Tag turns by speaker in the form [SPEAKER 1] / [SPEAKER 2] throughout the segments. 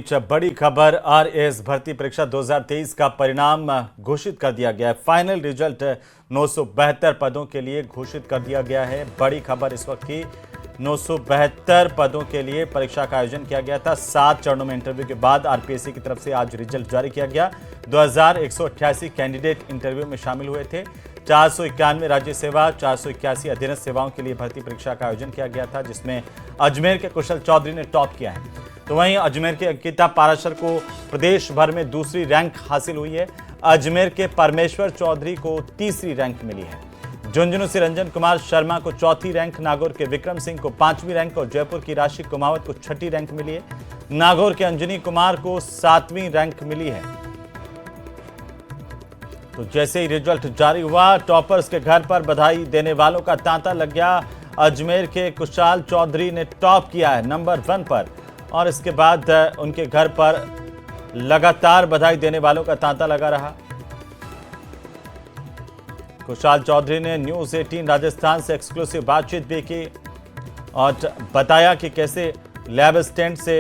[SPEAKER 1] बीच बड़ी खबर, आरएएस भर्ती परीक्षा 2023 का परिणाम घोषित कर दिया गया है। फाइनल रिजल्ट 972 पदों के लिए घोषित कर दिया गया है। बड़ी खबर इस वक्त की, 972 पदों के लिए परीक्षा का आयोजन किया गया था। 7 चरणों में इंटरव्यू के बाद आरपीएससी की तरफ से आज रिजल्ट जारी किया गया। 2188 कैंडिडेट इंटरव्यू में शामिल हुए थे। 491 राज्य सेवा, 481 अधीनस्थ सेवाओं के लिए भर्ती परीक्षा का आयोजन किया गया था, जिसमें अजमेर के कुशल चौधरी ने टॉप किया है। तो वहीं अजमेर के अंकिता पाराशर को प्रदेश भर में दूसरी रैंक हासिल हुई है। अजमेर के परमेश्वर चौधरी को तीसरी रैंक मिली है। झुंझुनू से रंजन कुमार शर्मा को चौथी रैंक, नागौर के विक्रम सिंह को 5वीं रैंक और जयपुर की राशि कुमावत को 6ठी रैंक मिली है। नागौर के अंजनी कुमार को 7वीं रैंक मिली है। तो जैसे ही रिजल्ट जारी हुआ, टॉपर्स के घर पर बधाई देने वालों का तांता लग गया। अजमेर के कुशाल चौधरी ने टॉप किया है नंबर 1 पर, और इसके बाद उनके घर पर लगातार बधाई देने वालों का तांता लगा रहा। कुशाल चौधरी ने न्यूज़ 18 राजस्थान से एक्सक्लूसिव बातचीत भी की और बताया कि कैसे लैब असिस्टेंट से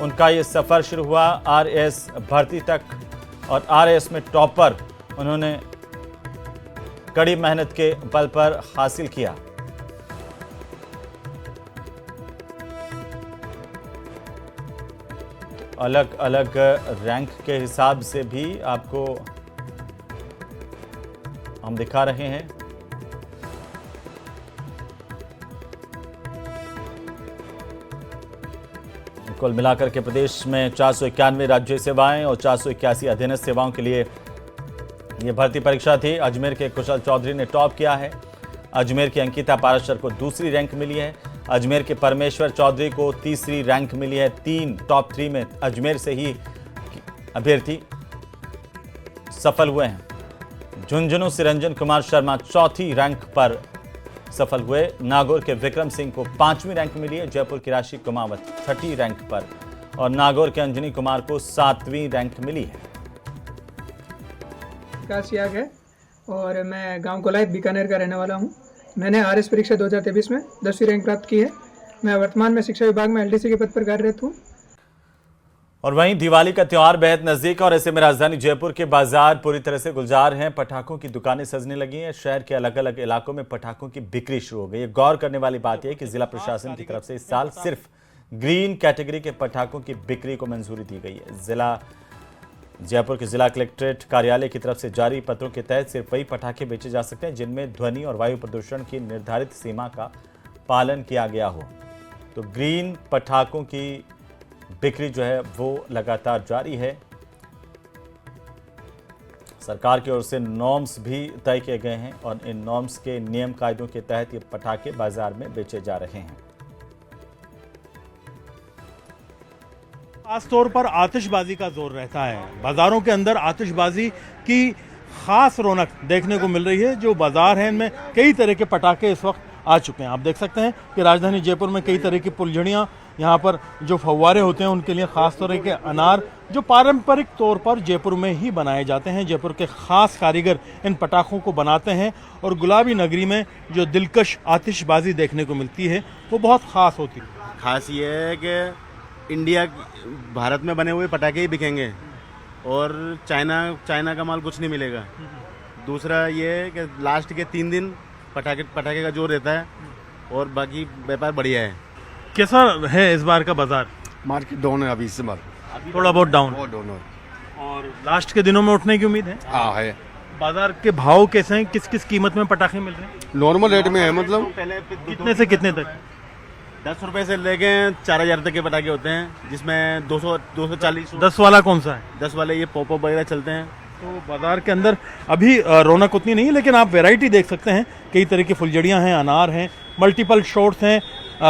[SPEAKER 1] उनका ये सफर शुरू हुआ आरएएस भर्ती तक, और आरएएस में टॉपर उन्होंने कड़ी मेहनत के बल पर हासिल किया। अलग अलग रैंक के हिसाब से भी आपको हम दिखा रहे हैं। कुल मिलाकर के प्रदेश में 491 राज्य सेवाएं और 481 अधीनस्थ सेवाओं के लिए यह भर्ती परीक्षा थी। अजमेर के कुशल चौधरी ने टॉप किया है। अजमेर की अंकिता पाराशर को दूसरी रैंक मिली है। अजमेर के परमेश्वर चौधरी को तीसरी रैंक मिली है। 3 टॉप 3 में अजमेर से ही अभ्यर्थी सफल हुए हैं। झुंझुनू से रंजन कुमार शर्मा चौथी रैंक पर सफल हुए। नागौर के विक्रम सिंह को 5वीं रैंक मिली है। जयपुर की राशि कुमावत 6ठी रैंक पर, और नागौर के अंजनी कुमार को 7वीं रैंक मिली है।
[SPEAKER 2] विकास याग है और मैं गांव कोलायत बीकानेर का रहने वाला हूं। मैंने आरएस परीक्षा 2023 में 10वीं रैंक प्राप्त की है। मैं वर्तमान में शिक्षा विभाग में एलडीसी के पद पर कार्यरत हूं।
[SPEAKER 1] और वहीं दिवाली का त्यौहार बेहद नजदीक, और ऐसे में राजधानी जयपुर के बाजार पूरी तरह से गुलजार हैं। पटाखों की दुकानें सजने लगी हैं। शहर के अलग अलग इलाकों में पटाखों की बिक्री शुरू हो गई है। गौर करने वाली बात यह है कि जिला प्रशासन की तरफ से इस साल सिर्फ ग्रीन कैटेगरी के पटाखों की बिक्री को मंजूरी दी गई है। जयपुर के जिला कलेक्ट्रेट कार्यालय की तरफ से जारी पत्रों के तहत सिर्फ वही पटाखे बेचे जा सकते हैं जिनमें ध्वनि और वायु प्रदूषण की निर्धारित सीमा का पालन किया गया हो। तो ग्रीन पटाखों की बिक्री जो है वो लगातार जारी है। सरकार की ओर से नॉर्म्स भी तय किए गए हैं और इन नॉर्म्स के नियम कायदों के तहत ये पटाखे बाजार में बेचे जा रहे हैं।
[SPEAKER 3] खासतौर पर आतिशबाजी का जोर रहता है। बाजारों के अंदर आतिशबाजी की खास रौनक देखने को मिल रही है। जो बाजार हैं इनमें कई तरह के पटाखे इस वक्त आ चुके हैं। आप देख सकते हैं कि राजधानी जयपुर में कई तरह की फुलझड़ियाँ, यहाँ पर जो फव्वारे होते हैं उनके लिए खास तरह के अनार जो पारंपरिक तौर पर जयपुर में ही बनाए जाते हैं। जयपुर के खास कारीगर इन पटाखों को बनाते हैं और गुलाबी नगरी में जो दिलकश आतिशबाजी देखने को मिलती है वो बहुत खास होती है।
[SPEAKER 4] खास ये है कि भारत में बने हुए पटाखे ही बिकेंगे और चाइना का माल कुछ नहीं मिलेगा। दूसरा ये है कि लास्ट के 3 दिन पटाखे का जोर रहता है और बाकी व्यापार बढ़िया है।
[SPEAKER 3] कैसा है इस बार का बाजार?
[SPEAKER 5] मार्केट डाउन है अभी, इस बार
[SPEAKER 3] थोड़ा बहुत डाउन
[SPEAKER 5] है
[SPEAKER 3] और लास्ट के दिनों में उठने की उम्मीद है।
[SPEAKER 5] हाँ है।
[SPEAKER 3] बाजार के भाव कैसे हैं? किस किस कीमत में पटाखे मिल रहे हैं?
[SPEAKER 5] नॉर्मल रेट में है, मतलब
[SPEAKER 3] कितने से कितने तक?
[SPEAKER 4] 10 रुपए से लेके 4000 तक के पटाखे होते हैं, जिसमें 240।
[SPEAKER 3] 10 वाला कौन सा है?
[SPEAKER 4] 10 वाले ये पॉप वगैरह चलते हैं।
[SPEAKER 3] तो बाजार के अंदर अभी रौनक उतनी नहीं है, लेकिन आप वैरायटी देख सकते हैं। कई तरह की फुलझड़ियाँ हैं, अनार हैं, मल्टीपल शॉट्स हैं,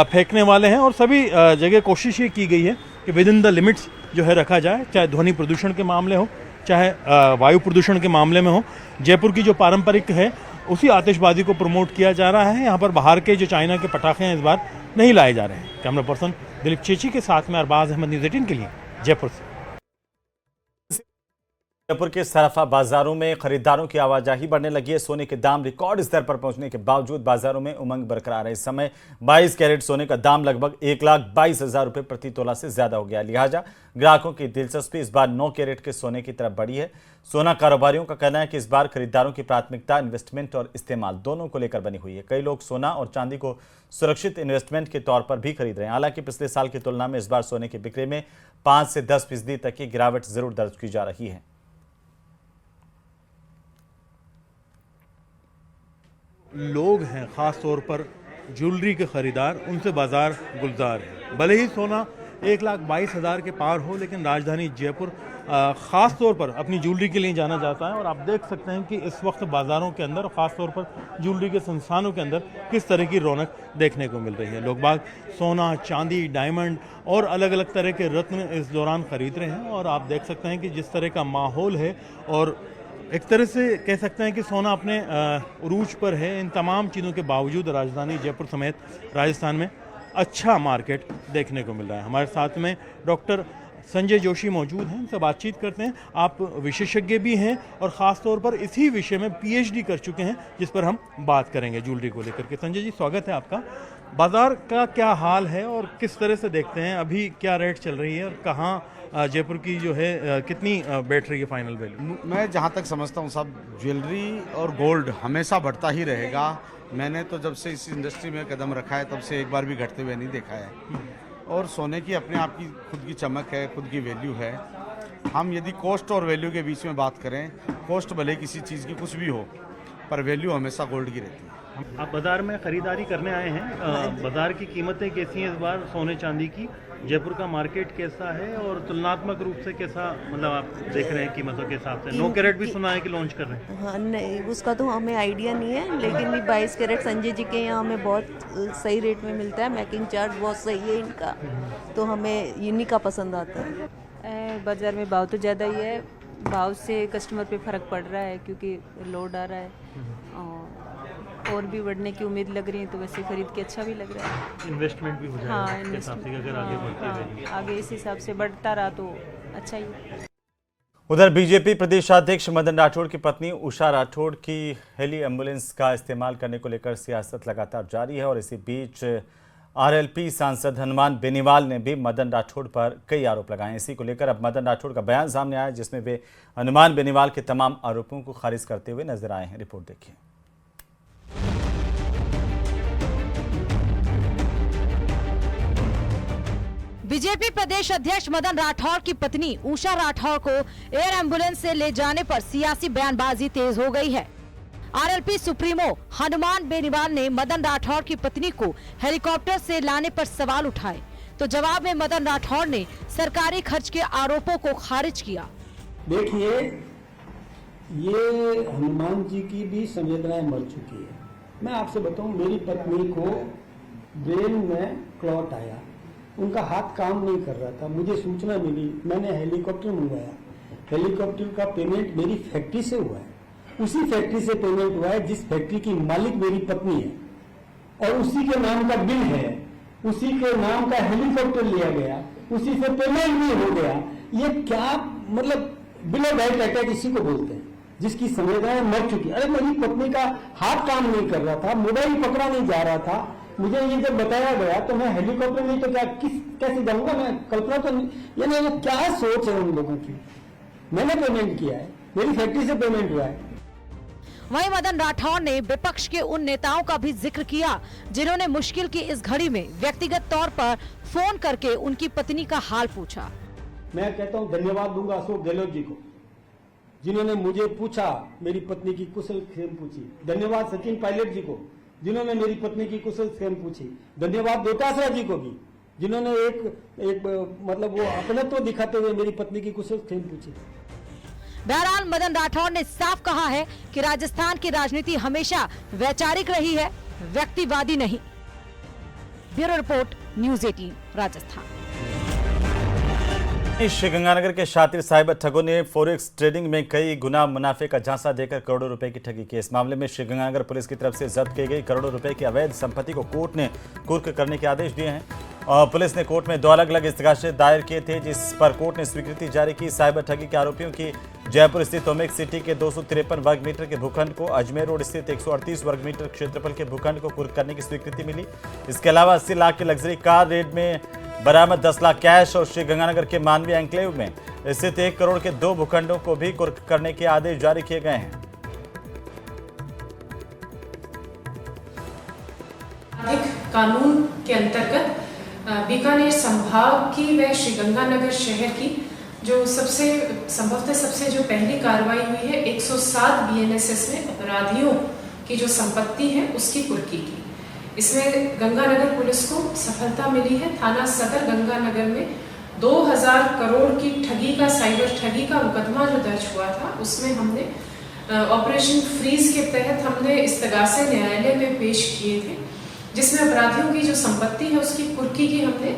[SPEAKER 3] फेंकने वाले हैं, और सभी जगह कोशिश ये की गई है कि विद इन द लिमिट्स जो है रखा जाए, चाहे ध्वनि प्रदूषण के मामले हो, चाहे वायु प्रदूषण के मामले में हो। जयपुर की जो पारंपरिक है उसी आतिशबाजी को प्रमोट किया जा रहा है। यहाँ पर बाहर के जो चाइना के पटाखे हैं इस बार नहीं लाए जा रहे हैं। कैमरा पर्सन दिलीप चेची के साथ में अरबाज अहमद, न्यूज़ 18 के लिए जयपुर से।
[SPEAKER 1] जयपुर के सराफा बाजारों में खरीदारों की आवाजाही बढ़ने लगी है। सोने के दाम रिकॉर्ड स्तर पर पहुंचने के बावजूद बाजारों में उमंग बरकरार है। इस समय 22 कैरेट सोने का दाम लगभग 1,22,000 रुपए प्रति तोला से ज्यादा हो गया। लिहाजा ग्राहकों की दिलचस्पी इस बार 9 कैरेट के सोने की तरफ बढ़ी है। सोना कारोबारियों का कहना है कि इस बार खरीदारों की प्राथमिकता इन्वेस्टमेंट और इस्तेमाल दोनों को लेकर बनी हुई है। कई लोग सोना और चांदी को सुरक्षित इन्वेस्टमेंट के तौर पर भी खरीद रहे हैं। हालांकि पिछले साल की तुलना में इस बार सोने की बिक्री में 5 से 10% तक की गिरावट जरूर दर्ज की जा रही है।
[SPEAKER 3] लोग हैं ख़ास तौर पर ज्वेलरी के ख़रीदार, उनसे बाज़ार गुलजार है। भले ही सोना 1,22,000 के पार हो, लेकिन राजधानी जयपुर ख़ास तौर पर अपनी ज्वेलरी के लिए जाना जाता है। और आप देख सकते हैं कि इस वक्त बाज़ारों के अंदर, ख़ास तौर पर ज्वेलरी के संस्थानों के अंदर किस तरह की रौनक देखने को मिल रही है। लोग बाग सोना, चांदी, डायमंड और अलग अलग तरह के रत्न इस दौरान ख़रीद रहे हैं। और आप देख सकते हैं कि जिस तरह का माहौल है, और एक तरह से कह सकते हैं कि सोना अपने उरूज पर है। इन तमाम चीज़ों के बावजूद राजधानी जयपुर समेत राजस्थान में अच्छा मार्केट देखने को मिल रहा है। हमारे साथ में डॉक्टर संजय जोशी मौजूद हैं, उनसे बातचीत करते हैं। आप विशेषज्ञ भी हैं और ख़ास तौर पर इसी विषय में PhD कर चुके हैं, जिस पर हम बात करेंगे ज्वेलरी को लेकर के। संजय जी, स्वागत है आपका। बाज़ार का क्या हाल है और किस तरह से देखते हैं, अभी क्या रेट चल रही है और कहाँ जयपुर की जो है कितनी बैठ रही है फाइनल वैल्यू?
[SPEAKER 5] मैं जहाँ तक समझता हूँ साहब, ज्वेलरी और गोल्ड हमेशा बढ़ता ही रहेगा। मैंने तो जब से इस इंडस्ट्री में कदम रखा है तब से एक बार भी घटते हुए नहीं देखा है। और सोने की अपने आप की खुद की चमक है, खुद की वैल्यू है। हम यदि कॉस्ट और वैल्यू के बीच में बात करें, कॉस्ट भले किसी चीज़ की कुछ भी हो, पर वैल्यू हमेशा गोल्ड की रहती है।
[SPEAKER 3] आप बाज़ार में ख़रीदारी करने आए हैं, बाज़ार की कीमतें कैसी हैं इस बार सोने चांदी की? जयपुर का मार्केट कैसा है और तुलनात्मक रूप से कैसा, मतलब आप देख रहे हैं कीमतों के हिसाब से? 9 कैरेट भी सुना है कि लॉन्च कर रहे हैं।
[SPEAKER 6] हाँ, नहीं उसका तो हमें आइडिया नहीं है, लेकिन भी 22 कैरेट संजय जी के यहाँ हमें बहुत सही रेट में मिलता है। मेकिंग चार्ज बहुत सही है इनका, तो हमें इन्हीं का पसंद आता है।
[SPEAKER 7] बाज़ार में भाव तो ज़्यादा ही है, भाव से कस्टमर पे फ़र्क पड़ रहा है क्योंकि लोड आ रहा है और भी बढ़ने की उम्मीद लग रही है, तो वैसे खरीद के अच्छा भी लग रहा है।
[SPEAKER 3] इन्वेस्टमेंट भी हो जाएगा।
[SPEAKER 7] हाँ,
[SPEAKER 3] इसके हिसाब से अगर आगे बढ़ते रहेंगे।
[SPEAKER 7] आगे इस हिसाब से बढ़ता रहा तो अच्छा ही।
[SPEAKER 1] उधर बीजेपी प्रदेशाध्यक्ष मदन राठौड़ की पत्नी उषा राठौड़ की हेली एम्बुलेंस का इस्तेमाल करने को लेकर सियासत लगातार जारी है। और इसी बीच RLP सांसद हनुमान बेनीवाल ने भी मदन राठौड़ पर कई आरोप लगाए हैं। इसी को लेकर अब मदन राठौड़ का बयान सामने आया, जिसमें वे हनुमान बेनीवाल के तमाम आरोपों को खारिज करते हुए नजर आए हैं। रिपोर्ट देखिए।
[SPEAKER 8] बीजेपी प्रदेश अध्यक्ष मदन राठौड़ की पत्नी उषा राठौड़ को एयर एम्बुलेंस से ले जाने पर सियासी बयानबाजी तेज हो गई है। RLP सुप्रीमो हनुमान बेनीवाल ने मदन राठौड़ की पत्नी को हेलीकॉप्टर से लाने पर सवाल उठाए, तो जवाब में मदन राठौड़ ने सरकारी खर्च के आरोपों को खारिज किया।
[SPEAKER 9] देखिए, ये हनुमान जी की भी संवेदनाएं मर चुकी है। मैं आपसे बताऊं, मेरी पत्नी को ब्रेन में क्लॉट आया, उनका हाथ काम नहीं कर रहा था। मुझे सूचना मिली, मैंने हेलीकॉप्टर मंगवाया। हेलीकॉप्टर का पेमेंट मेरी फैक्ट्री से हुआ है, उसी फैक्ट्री से पेमेंट हुआ है जिस फैक्ट्री की मालिक मेरी पत्नी है, और उसी के नाम का बिल है, उसी के नाम का हेलीकॉप्टर लिया गया, उसी से पेमेंट भी हो गया। ये क्या मतलब बिल ऑफ राइट अटैक इसी को बोलते हैं, जिसकी संवेदनाएं मर चुकी। अरे मेरी पत्नी का हाथ काम नहीं कर रहा था, मोबाइल पकड़ा नहीं जा रहा था। मुझे ये जब बताया गया तो मैं हेलीकॉप्टर नहीं तो क्या कैसे जाऊंगा, मैं कल्पना तो नहीं। यानी वो क्या सोच है उन लोगों की। मैंने पेमेंट किया है, मेरी फैक्ट्री से पेमेंट हुआ है।
[SPEAKER 8] वहीं मदन राठौड़ ने विपक्ष के उन नेताओं का भी जिक्र किया जिन्होंने मुश्किल की इस घड़ी में व्यक्तिगत तौर पर फोन करके उनकी पत्नी का हाल पूछा।
[SPEAKER 9] मैं कहता हूं धन्यवाद दूंगा अशोक गहलोत जी को, जिन्होंने मुझे पूछा, मेरी पत्नी की कुशल क्षेम पूछी। धन्यवाद सचिन पायलट जी को, जिन्होंने मेरी पत्नी की कुशल क्षेम पूछी। धन्यवाद डोटासरा जी को भी, जिन्होंने एक मतलब वो अपनत्व दिखाते हुए मेरी पत्नी की कुशल क्षेम पूछी।
[SPEAKER 8] बहरहाल मदन राठौड़ ने साफ कहा है कि राजस्थान की राजनीति हमेशा वैचारिक रही है, व्यक्तिवादी नहीं। Bureau report, news 18 Rajasthan.
[SPEAKER 1] Sriganganagar के शातिर साइबर ठगों ने फॉरेक्स ट्रेडिंग में कई गुना मुनाफे का झांसा देकर करोड़ों रुपए की ठगी की। इस मामले में श्रीगंगानगर पुलिस की तरफ से जब्त की गई करोड़ों रुपए की अवैध संपत्ति को कोर्ट ने कुर्क करने के आदेश दिए हैं। और पुलिस ने कोर्ट में 2 अलग-अलग इस्तगासे दायर किए थे, जिस पर कोर्ट ने स्वीकृति जारी की। साइबर ठगी के आरोपियों की जयपुर स्थित ओमेक सिटी के 253 वर्ग मीटर के भूखंड को, अजमेर रोड स्थित 138 वर्ग मीटर क्षेत्रफल के भूखंड को कुर्क करने की स्वीकृति मिली। इसके अलावा 80 लाख की लग्जरी कार रेड में बरामद 10 लाख कैश और श्रीगंगानगर के मानवीय एन्क्लेव में स्थित 1 करोड़ के 2 भूखंडों को भी कुर्क करने के आदेश जारी किए गए हैं।
[SPEAKER 10] कानून के अंतर्गत बीकानेर संभाग की व श्रीगंगानगर शहर की जो संभवतः सबसे जो पहली कार्रवाई हुई है 107 BNSS में अपराधियों की जो संपत्ति है उसकी कुर्की की। इसमें गंगानगर पुलिस को सफलता मिली है। थाना सदर गंगानगर में 2000 करोड़ की ठगी का, साइबर ठगी का मुकदमा जो दर्ज हुआ था, उसमें हमने ऑपरेशन फ्रीज के तहत हमने इस्तगासे न्यायालय में पेश किए थे, जिसमें अपराधियों की जो संपत्ति है उसकी कुर्की की हमने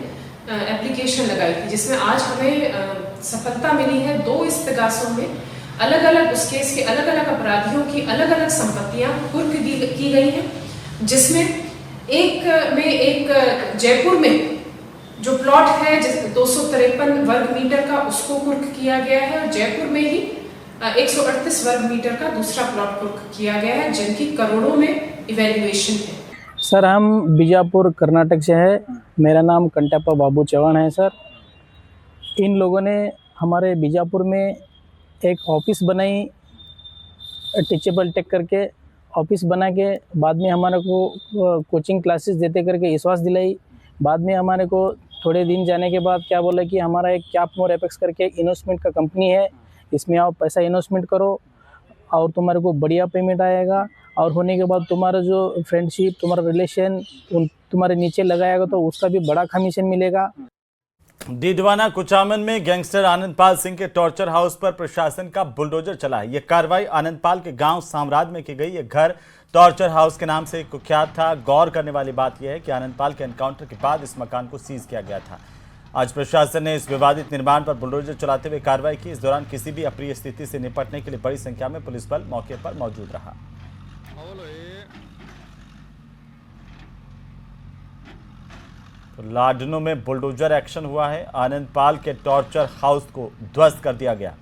[SPEAKER 10] एप्लीकेशन लगाई थी, जिसमें आज हमें सफलता मिली है। 2 इस्तगासों में अलग अलग उस केस के अलग अलग अपराधियों की अलग अलग संपत्तियां कुर्क की गई हैं, जिसमें एक जयपुर में जो प्लॉट है 253 वर्ग मीटर का, उसको कुर्क किया गया है, और जयपुर में ही 138 वर्ग मीटर का दूसरा प्लॉट कुर्क किया गया है, जिनकी करोड़ों में इवैल्यूएशन है।
[SPEAKER 11] सर, हम बीजापुर कर्नाटक से है। मेरा नाम कंटाप्पा बाबू चौहान है। सर, इन लोगों ने हमारे बीजापुर में एक ऑफिस बनाई, टीचेबल टेक करके ऑफिस बना के बाद में हमारे को कोचिंग क्लासेस देते करके विश्वास दिलाई। बाद में हमारे को थोड़े दिन जाने के बाद क्या बोला कि हमारा एक कैप मोर एपेक्स करके इन्वेस्टमेंट का कंपनी है, इसमें आप पैसा इन्वेस्टमेंट करो और तुम्हारे को बढ़िया पेमेंट आएगा, और होने के बाद तुम्हारा जो फ्रेंडशिप, तुम्हारा रिलेशन तुम्हारे नीचे लगाएगा तो उसका भी बड़ा कमीशन मिलेगा।
[SPEAKER 1] डीडवाना कुचामन में गैंगस्टर आनंदपाल सिंह के टॉर्चर हाउस पर प्रशासन का बुलडोजर चला है। यह कार्रवाई आनंदपाल के गांव साम्राज्य में की गई। यह घर टॉर्चर हाउस के नाम से कुख्यात था। गौर करने वाली बात यह है कि आनंदपाल के एनकाउंटर के बाद इस मकान को सीज किया गया था। आज प्रशासन ने इस विवादित निर्माण पर बुलडोजर चलाते हुए कार्रवाई की। इस दौरान किसी भी अप्रिय स्थिति से निपटने के लिए बड़ी संख्या में पुलिस बल मौके पर मौजूद रहा। तो लाडनों में बुलडोजर एक्शन हुआ है। आनंदपाल के टॉर्चर हाउस को ध्वस्त कर दिया गया।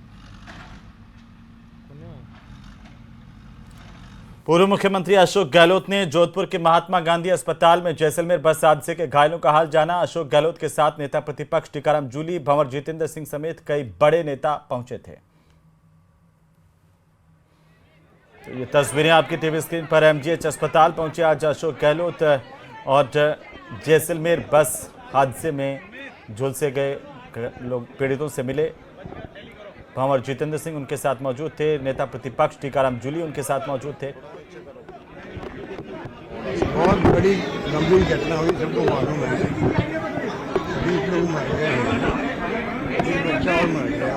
[SPEAKER 1] पूर्व मुख्यमंत्री अशोक गहलोत ने जोधपुर के महात्मा गांधी अस्पताल में जैसलमेर बस हादसे के घायलों का हाल जाना। अशोक गहलोत के साथ नेता प्रतिपक्ष टीकाराम जूली, भंवर जितेंद्र सिंह समेत कई बड़े नेता पहुंचे थे। तो ये तस्वीरें आपकी टीवी स्क्रीन पर। एमजीएच अस्पताल पहुंचे आज अशोक गहलोत और जैसलमेर बस हादसे में झुलसे गए लोग पीड़ितों से मिले। भंवर जितेंद्र सिंह उनके साथ मौजूद थे। नेता प्रतिपक्ष टीकाराम जूली उनके साथ मौजूद थे।
[SPEAKER 12] बहुत बड़ी गंभीर घटना हुई, सबको मालूम है। 20 लोग मर गए हैं, एक बच्चा और मर गया।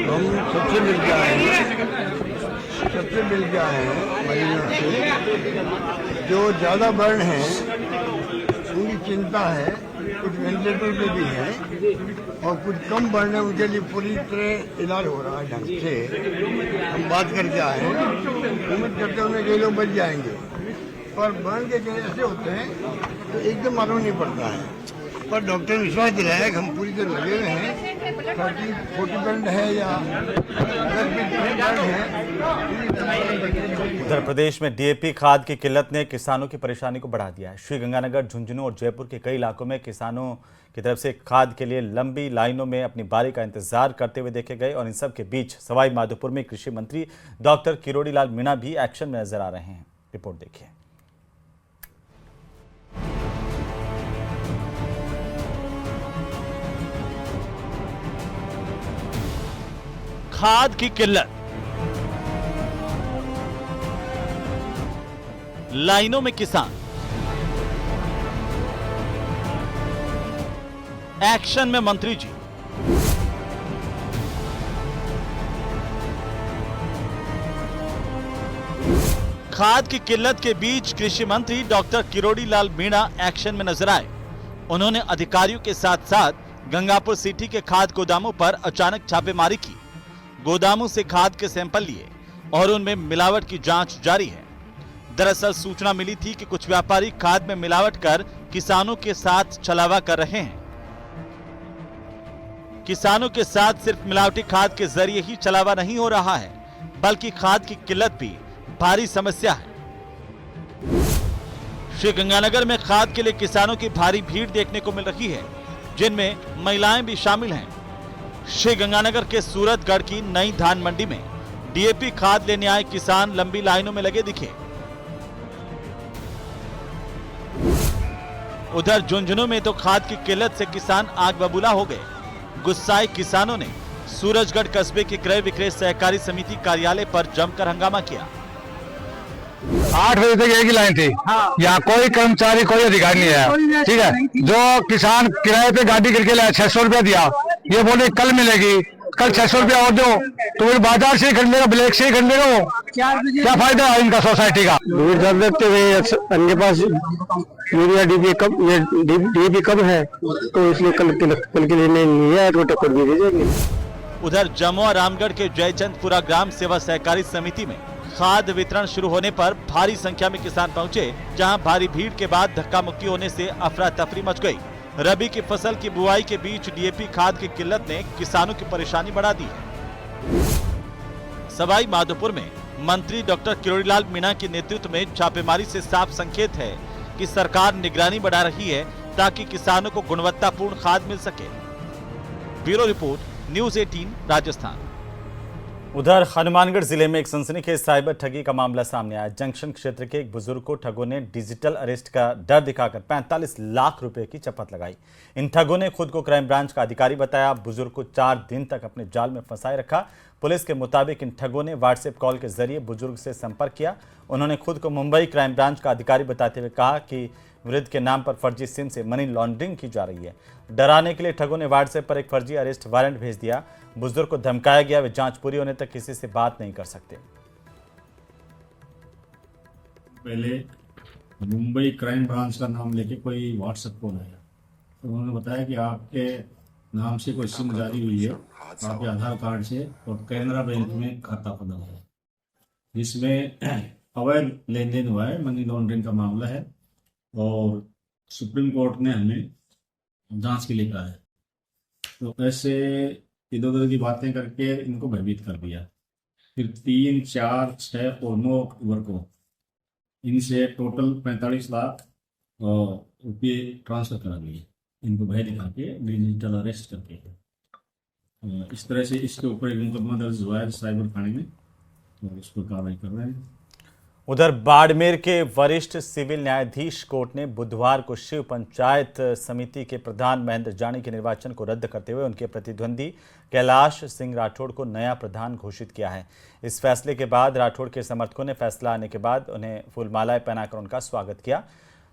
[SPEAKER 12] हम सबसे मिल के आए हैं मरीना से। जो ज़्यादा बर्न है उनकी चिंता है, कुछ वेंटिलेटर पे भी है और कुछ कम बर्न है, उनके लिए पूरी तरह इलाज हो रहा है ढंग से। हम बात करके आए हैं, उम्मीद करते हैं उन्हें कई लोग बच जाएंगे, पर बर्न के केस ऐसे होते हैं तो एकदम मालूम नहीं पड़ता है। पर डॉक्टर ने विश्वास दिलाया कि हम पूरी तरह लगे हुए हैं। 30-40 बर्न है या 10-20 बर्न है।
[SPEAKER 1] उत्तर प्रदेश में डीएपी खाद की किल्लत ने किसानों की परेशानी को बढ़ा दिया है। श्रीगंगानगर, झुंझुनू और जयपुर के कई इलाकों में किसानों की तरफ से खाद के लिए लंबी लाइनों में अपनी बारी का इंतजार करते हुए देखे गए। और इन सब के बीच सवाई माधोपुर में कृषि मंत्री डॉक्टर किरोड़ी लाल मीणा भी एक्शन में नजर आ रहे हैं। रिपोर्ट देखिए।
[SPEAKER 13] खाद की किल्लत, लाइनों में किसान, एक्शन में मंत्री जी। खाद की किल्लत के बीच कृषि मंत्री डॉक्टर किरोड़ी लाल मीणा एक्शन में नजर आए। उन्होंने अधिकारियों के साथ साथ गंगापुर सिटी के खाद गोदामों पर अचानक छापेमारी की। गोदामों से खाद के सैंपल लिए और उनमें मिलावट की जांच जारी है। दरअसल सूचना मिली थी कि कुछ व्यापारी खाद में मिलावट कर किसानों के साथ छलावा कर रहे हैं। किसानों के साथ सिर्फ मिलावटी खाद के जरिए ही छलावा नहीं हो रहा है, बल्कि खाद की किल्लत भी भारी समस्या है। श्रीगंगानगर में खाद के लिए किसानों की भारी भीड़ देखने को मिल रही है, जिनमें महिलाएं भी शामिल हैं। श्रीगंगानगर के सूरतगढ़ की नई धान मंडी में डीएपी खाद लेने आए किसान लंबी लाइनों में लगे दिखे। उधर झुंझुनू में तो खाद की किल्लत से किसान आग बबूला हो गए। गुस्साए किसानों ने सूरजगढ़ कस्बे के क्रय विक्रय सहकारी समिति कार्यालय पर जमकर हंगामा किया।
[SPEAKER 14] 8 बजे तक एक ही लाइन थी। यहाँ कोई कर्मचारी कोई अधिकारी नहीं आया। ठीक है, जो किसान किराए पे गाड़ी करके लाया 600 रुपया दिया, ये बोले कल मिलेगी, कल 600 रुपया और दो, तो वो बाजार से ही खरीदेगा, ब्लैक से ही खरीदेगा। वो क्या फायदा है इनका सोसाइटी का? भीड़ जब देखते हुए इनके पास यूरिया डीएपी कम है, तो इसलिए कल के लिए नहीं है, तो टक्कर भी दे देंगे।
[SPEAKER 13] उधर जमुआ रामगढ़ के जयचंदपुरा ग्राम सेवा सहकारी समिति में खाद वितरण शुरू होने पर भारी संख्या में किसान पहुंचे, जहां भारी भीड़ के बाद धक्का मुक्की होने से अफरा तफरी मच गई। रबी की फसल की बुआई के बीच डीएपी खाद की किल्लत ने किसानों की परेशानी बढ़ा दी है। सवाई माधोपुर में मंत्री डॉक्टर किरोड़ीलाल मीणा के नेतृत्व में छापेमारी से साफ संकेत है कि सरकार निगरानी बढ़ा रही है, ताकि किसानों को गुणवत्तापूर्ण खाद मिल सके। Bureau report, news 18 Rajasthan.
[SPEAKER 1] उधर हनुमानगढ़ जिले में एक सनसनीखेज साइबर ठगी का मामला सामने आया। जंक्शन क्षेत्र के एक बुजुर्ग को ठगों ने डिजिटल अरेस्ट का डर दिखाकर 45 लाख रुपए की चपत लगाई। इन ठगों ने खुद को क्राइम ब्रांच का अधिकारी बताया। बुजुर्ग को 4 दिन तक अपने जाल में फंसाए रखा। पुलिस के मुताबिक इन ठगों ने व्हाट्सएप कॉल के जरिए बुजुर्ग से संपर्क किया। उन्होंने खुद को मुंबई क्राइम ब्रांच का अधिकारी बताते हुए कहा कि वृद्ध के नाम पर फर्जी सिम से मनी लॉन्ड्रिंग की जा रही है। डराने के लिए ठगों ने व्हाट्सएप पर एक फर्जी अरेस्ट वारंट भेज दिया। बुजुर्ग को धमकाया गया, वे जांच पूरी होने तक किसी से बात नहीं कर सकते।
[SPEAKER 15] पहले मुंबई क्राइम ब्रांच का नाम लेके कोई व्हाट्सएप कॉल आया, तो उन्होंने बताया कि आपके नाम से कोई सिम जारी हुई है, आपके आधार कार्ड से, और कैनरा बैंक में खाता खुला है, जिसमें अवैध लेन देन हुआ है, मनी लॉन्ड्रिंग का मामला है, और सुप्रीम कोर्ट ने हमें जांच के लिए कहा है। तो ऐसे इधर उधर की बातें करके इनको भयभीत कर दिया। फिर 3, 4, 6 और 9 अक्टूबर को इनसे टोटल 45 लाख रुपये ट्रांसफर करा लिए, इनको भय दिखा के डिजिटल अरेस्ट करके। इस तरह से इसके ऊपर एक मुकदमा दर्ज हुआ है साइबर थाने में, और उस पर कार्रवाई कर रहे हैं।
[SPEAKER 1] उधर बाड़मेर के वरिष्ठ सिविल न्यायाधीश कोर्ट ने बुधवार को शिव पंचायत समिति के प्रधान महेंद्र जानी के निर्वाचन को रद्द करते हुए उनके प्रतिद्वंदी कैलाश सिंह राठौड़ को नया प्रधान घोषित किया है। इस फैसले के बाद राठौड़ के समर्थकों ने फैसला आने के बाद उन्हें फूलमालाएं पहनाकर उनका स्वागत किया।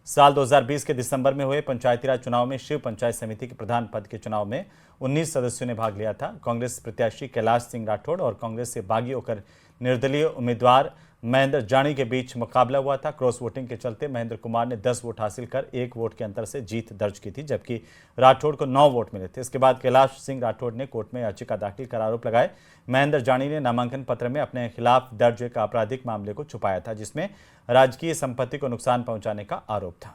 [SPEAKER 1] साल 2020 के दिसंबर में हुए पंचायती राज चुनाव में शिव पंचायत समिति के प्रधान पद के चुनाव में 19 सदस्यों ने भाग लिया था। कांग्रेस प्रत्याशी कैलाश सिंह राठौड़ और कांग्रेस से बागी होकर निर्दलीय उम्मीदवार महेंद्र जानी के बीच मुकाबला हुआ था। क्रॉस वोटिंग के चलते महेंद्र कुमार ने 10 वोट हासिल कर 1 वोट के अंतर से जीत दर्ज की थी, जबकि राठौड़ को 9 वोट मिले थे। इसके बाद कैलाश सिंह राठौड़ ने कोर्ट में याचिका दाखिल कर आरोप लगाए। महेंद्र जानी ने नामांकन पत्र में अपने खिलाफ दर्ज एक आपराधिक मामले को छुपाया था, जिसमें राजकीय संपत्ति को नुकसान पहुंचाने का आरोप था।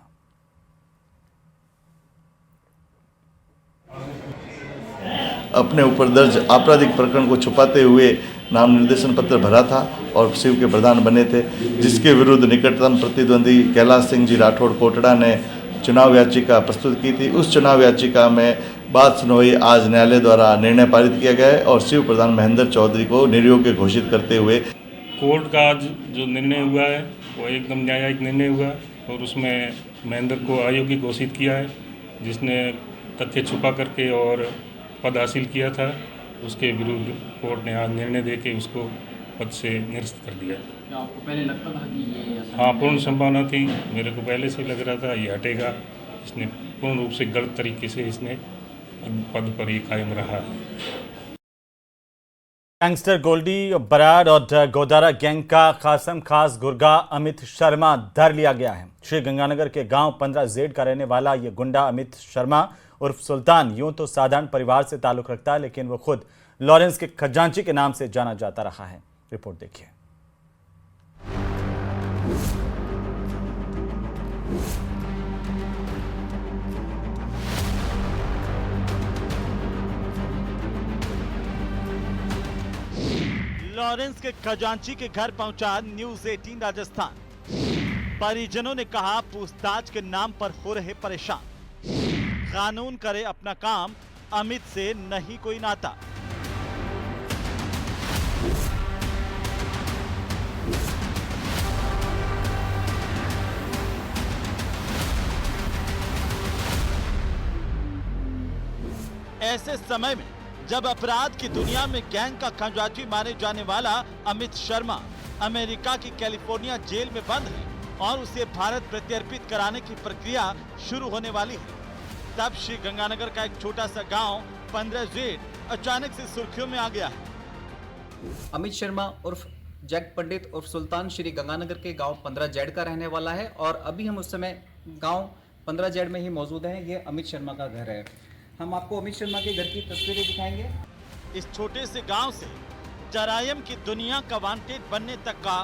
[SPEAKER 16] अपने ऊपर दर्ज आपराधिक प्रकरण को छुपाते हुए नाम निर्देशन पत्र भरा था और शिव के प्रधान बने थे, जिसके विरुद्ध निकटतम प्रतिद्वंदी कैलाश सिंह जी राठौड़ कोटड़ा ने चुनाव याचिका प्रस्तुत की थी। उस चुनाव याचिका में बात सुनवाई आज न्यायालय द्वारा निर्णय पारित किया गया है और शिव प्रधान महेंद्र चौधरी को निर्योग्य घोषित करते हुए
[SPEAKER 17] कोर्ट का आज जो निर्णय हुआ है वो एकदम न्यायिक निर्णय हुआ और उसमें महेंद्र को अयोग्य घोषित किया है, जिसने तथ्य छुपा करके और पद हासिल किया था। उसके विरुद्ध कोर्ट ने आज निर्णय देके उसको पद से निरस्त कर दिया।
[SPEAKER 18] आपको पहले लगता था कि ये
[SPEAKER 17] हाँ, पूर्ण संभावना थी, मेरे को पहले से लग रहा था ये हटेगा। इसने पूर्ण रूप से गलत तरीके से इसने पद पर ही कायम रहा है।
[SPEAKER 1] गैंगस्टर गोल्डी बराड़ और गोदारा गैंग का खासम खास गुर्गा अमित शर्मा धर लिया गया है। श्री गंगानगर के गांव 15Z का रहने वाला ये गुंडा अमित शर्मा उर्फ सुल्तान यूं तो साधारण परिवार से ताल्लुक रखता है, लेकिन वो खुद लॉरेंस के खजांची के नाम से जाना जाता रहा है। रिपोर्ट देखिए।
[SPEAKER 13] लॉरेंस के खजांची के घर पहुंचा न्यूज 18 राजस्थान। परिजनों ने कहा पूछताछ के नाम पर हो रहे परेशान, कानून करे अपना काम, अमित से नहीं कोई नाता। ऐसे समय में जब अपराध की दुनिया में गैंग का खजांची माने जाने वाला अमित शर्मा अमेरिका की कैलिफोर्निया जेल में बंद है और उसे भारत प्रत्यर्पित कराने की प्रक्रिया शुरू होने वाली है, तब श्री गंगानगर का एक छोटा सा गांव 15 जेठ अचानक से सुर्खियों में आ गया है।
[SPEAKER 19] अमित शर्मा उर्फ जैक पंडित उर्फ सुल्तान श्री गंगानगर के गांव 15 जेड का रहने वाला है और अभी हम उस समय गांव 15 जेड में ही मौजूद हैं। ये अमित शर्मा का घर है। हम आपको अमित शर्मा के घर की तस्वीरें दिखाएंगे।
[SPEAKER 13] इस छोटे से गांव से जरायम की दुनिया का वांटेड बनने तक का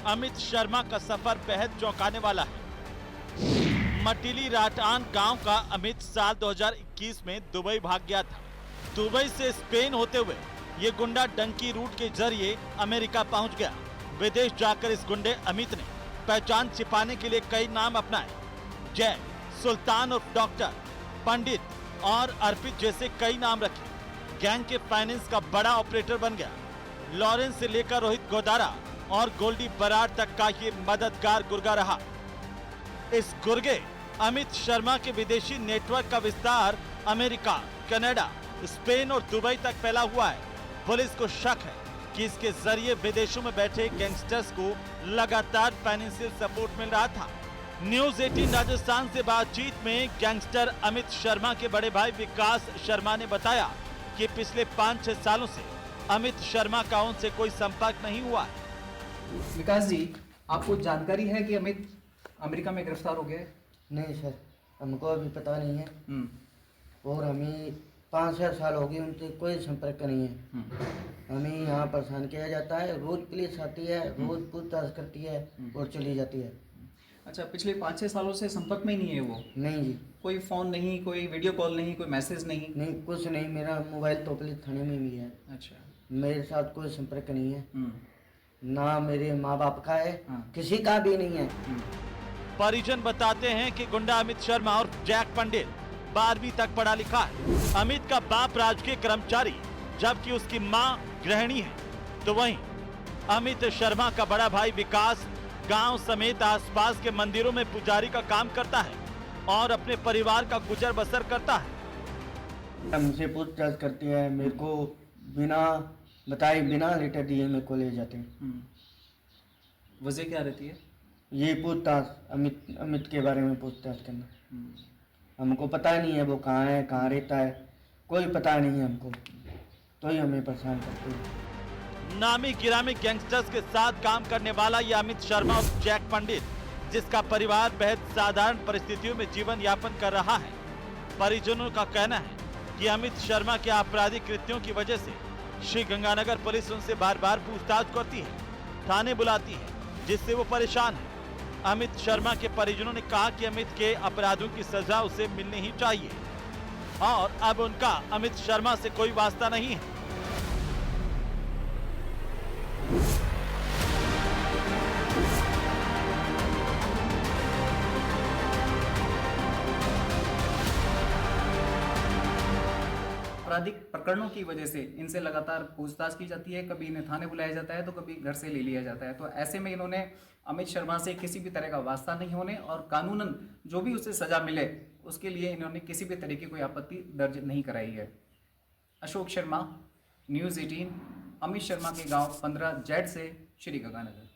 [SPEAKER 13] अमित शर्मा का सफर बेहद चौंकाने वाला है। मटीली राटान गांव का अमित साल 2021 में दुबई भाग गया था। दुबई से स्पेन होते हुए ये गुंडा डंकी रूट के जरिए अमेरिका पहुंच गया। विदेश जाकर इस गुंडे अमित ने पहचान छिपाने के लिए कई नाम अपनाए, जय, सुल्तान और डॉक्टर, पंडित और अर्पित जैसे कई नाम रखे। गैंग के फाइनेंस का बड़ा ऑपरेटर बन गया। लॉरेंस से लेकर रोहित गोदारा और गोल्डी बराड़ तक का ये मददगार गुर्गा रहा। इस गुर्गे अमित शर्मा के विदेशी नेटवर्क का विस्तार अमेरिका, कनाडा, स्पेन और दुबई तक फैला हुआ है। पुलिस को शक है कि इसके जरिए विदेशों में बैठे गैंगस्टर्स को लगातार फाइनेंशियल सपोर्ट मिल रहा था। न्यूज 18 राजस्थान से बातचीत में गैंगस्टर अमित शर्मा के बड़े भाई विकास शर्मा ने बताया कि पिछले 5-6 सालों से अमित शर्मा का उनसे कोई संपर्क नहीं हुआ है।
[SPEAKER 19] विकास जी, आपको जानकारी है कि अमित अमेरिका में गिरफ्तार हो गया है?
[SPEAKER 20] नहीं सर, हमको अभी पता नहीं है और हमें 5-6 साल हो गए, उनसे कोई संपर्क नहीं है। हमें यहाँ परेशान किया जाता है, रोज पुलिस आती है, रोज पूछताछ करती है और चली जाती है।
[SPEAKER 19] अच्छा, पिछले 5-6 सालों से संपर्क में ही नहीं है वो?
[SPEAKER 20] नहीं जी।
[SPEAKER 19] कोई फोन नहीं, कोई वीडियो कॉल नहीं, कोई मैसेज नहीं?
[SPEAKER 20] नहीं, कुछ नहीं। मेरा मोबाइल तो पुलिस थाने में भी है।
[SPEAKER 19] अच्छा।
[SPEAKER 20] मेरे साथ कोई संपर्क नहीं है, ना मेरे माँ बाप का है, किसी का भी नहीं है।
[SPEAKER 13] परिजन बताते हैं कि गुंडा अमित शर्मा और जैक पंडित 12वीं तक पढ़ा लिखा है। अमित का बाप राजकीय कर्मचारी जबकि उसकी मां गृहिणी है, तो वहीं अमित शर्मा का बड़ा भाई विकास गांव समेत आसपास के मंदिरों में पुजारी का काम करता है और अपने परिवार का गुजर बसर करता है।
[SPEAKER 20] हमसे पूछताछ करती है, मेरे को बिना बताए, बिना लेटर दिए मेरे को ले जाते हैं।
[SPEAKER 19] वजह क्या रहती है?
[SPEAKER 20] ये पूछताछ, अमित के बारे में पूछताछ करना। हमको पता नहीं है वो कहाँ है, कहाँ रहता है, कोई पता नहीं है हमको, तो ही हमें परेशान करते हैं।
[SPEAKER 13] नामी गिरामी गैंगस्टर्स के साथ काम करने वाला यह अमित शर्मा और जैक पंडित, जिसका परिवार बेहद साधारण परिस्थितियों में जीवन यापन कर रहा है। परिजनों का कहना है कि अमित शर्मा के आपराधिक कृत्यों की वजह से श्री गंगानगर पुलिस उनसे बार बार पूछताछ करती है, थाने बुलाती है, जिससे वो परेशान है। अमित शर्मा के परिजनों ने कहा कि अमित के अपराधों की सजा उसे मिलनी ही चाहिए और अब उनका अमित शर्मा से कोई वास्ता नहीं है।
[SPEAKER 19] आपराधिक प्रकरणों की वजह से इनसे लगातार पूछताछ की जाती है, कभी इन्हें थाने बुलाया जाता है तो कभी घर से ले लिया जाता है। तो ऐसे में इन्होंने अमित शर्मा से किसी भी तरह का वास्ता नहीं होने और कानूनन जो भी उसे सजा मिले उसके लिए इन्होंने किसी भी तरह की कोई आपत्ति दर्ज नहीं कराई है। अशोक शर्मा, न्यूज़ 18, अमित शर्मा के गांव 15 जेड से श्री गंगानगर।